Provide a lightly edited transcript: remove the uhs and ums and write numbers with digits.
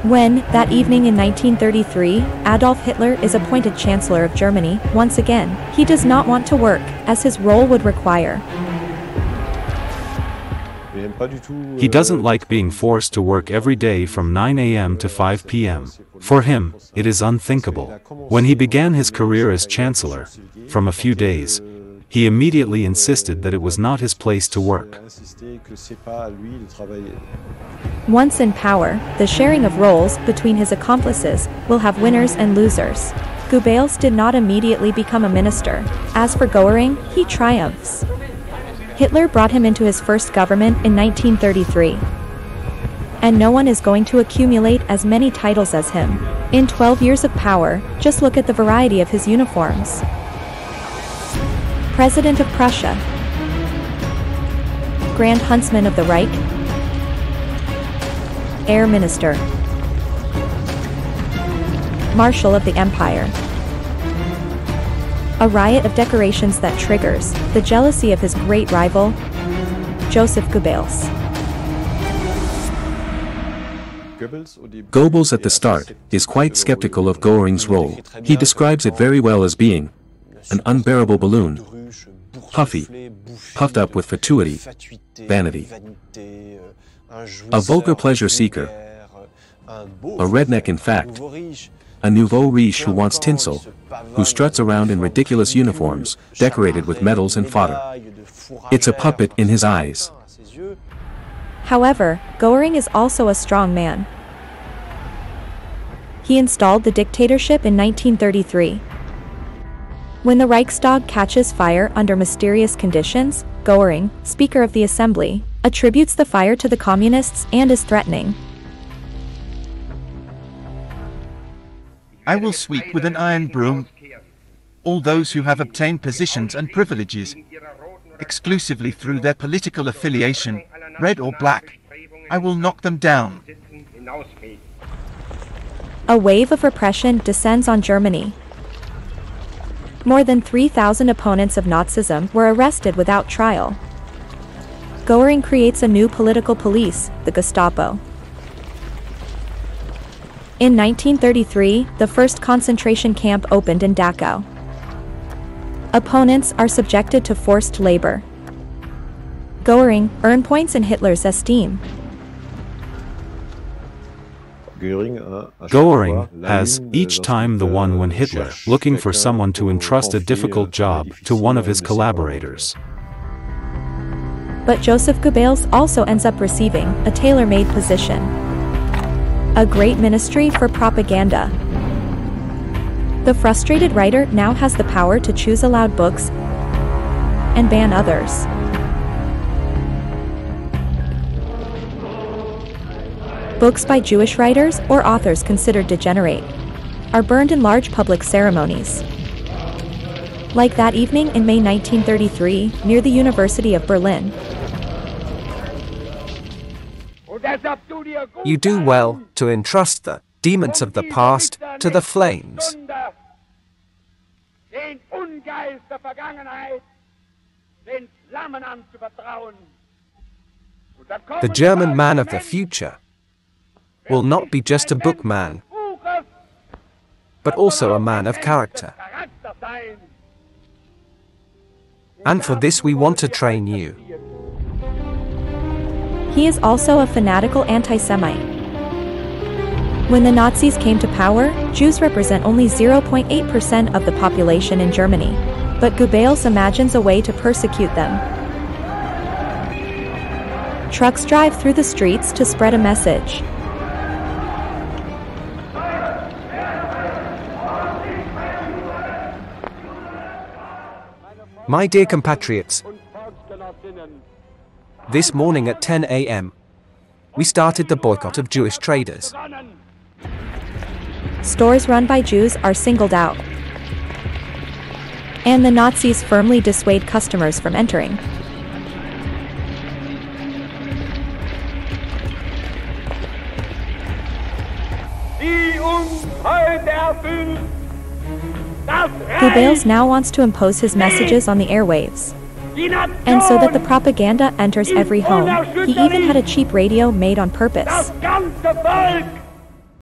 When, that evening in 1933, Adolf Hitler is appointed Chancellor of Germany, once again, he does not want to work, as his role would require. He doesn't like being forced to work every day from 9 a.m. to 5 p.m. For him, it is unthinkable. When he began his career as Chancellor, from a few days, he immediately insisted that it was not his place to work. Once in power, the sharing of roles between his accomplices will have winners and losers. Goebbels did not immediately become a minister. As for Goering, he triumphs. Hitler brought him into his first government in 1933. And no one is going to accumulate as many titles as him. In 12 years of power, just look at the variety of his uniforms. President of Prussia, Grand Huntsman of the Reich, Air Minister, Marshal of the Empire. A riot of decorations that triggers the jealousy of his great rival, Joseph Goebbels. Goebbels at the start is quite skeptical of Goering's role. He describes it very well as being an unbearable balloon, puffy, puffed up with fatuity, vanity, a vulgar pleasure seeker, a redneck in fact, a nouveau riche who wants tinsel, who struts around in ridiculous uniforms, decorated with medals and fodder. It's a puppet in his eyes. However, Goering is also a strong man. He installed the dictatorship in 1933. When the Reichstag catches fire under mysterious conditions, Goering, Speaker of the Assembly, attributes the fire to the communists and is threatening. I will sweep with an iron broom all those who have obtained positions and privileges exclusively through their political affiliation, red or black. I will knock them down. A wave of repression descends on Germany. More than 3,000 opponents of Nazism were arrested without trial. Goering creates a new political police, the Gestapo. In 1933, the first concentration camp opened in Dachau. Opponents are subjected to forced labor. Goering earned points in Hitler's esteem. Goering has, each time the one when Hitler, looking for someone to entrust a difficult job to one of his collaborators. But Joseph Goebbels also ends up receiving a tailor-made position. A great ministry for propaganda. The frustrated writer now has the power to choose aloud books and ban others. Books by Jewish writers or authors considered degenerate are burned in large public ceremonies. Like that evening in May 1933 near the University of Berlin. You do well to entrust the demons of the past to the flames. The German man of the future will not be just a bookman, but also a man of character. And for this we want to train you. He is also a fanatical anti-Semite. When the Nazis came to power, Jews represent only 0.8% of the population in Germany. But Goebbels imagines a way to persecute them. Trucks drive through the streets to spread a message. My dear compatriots, this morning at 10 a.m., we started the boycott of Jewish traders. Stores run by Jews are singled out. And the Nazis firmly dissuade customers from entering. Goebbels now wants to impose his messages on the airwaves. And so that the propaganda enters every home, he even had a cheap radio made on purpose.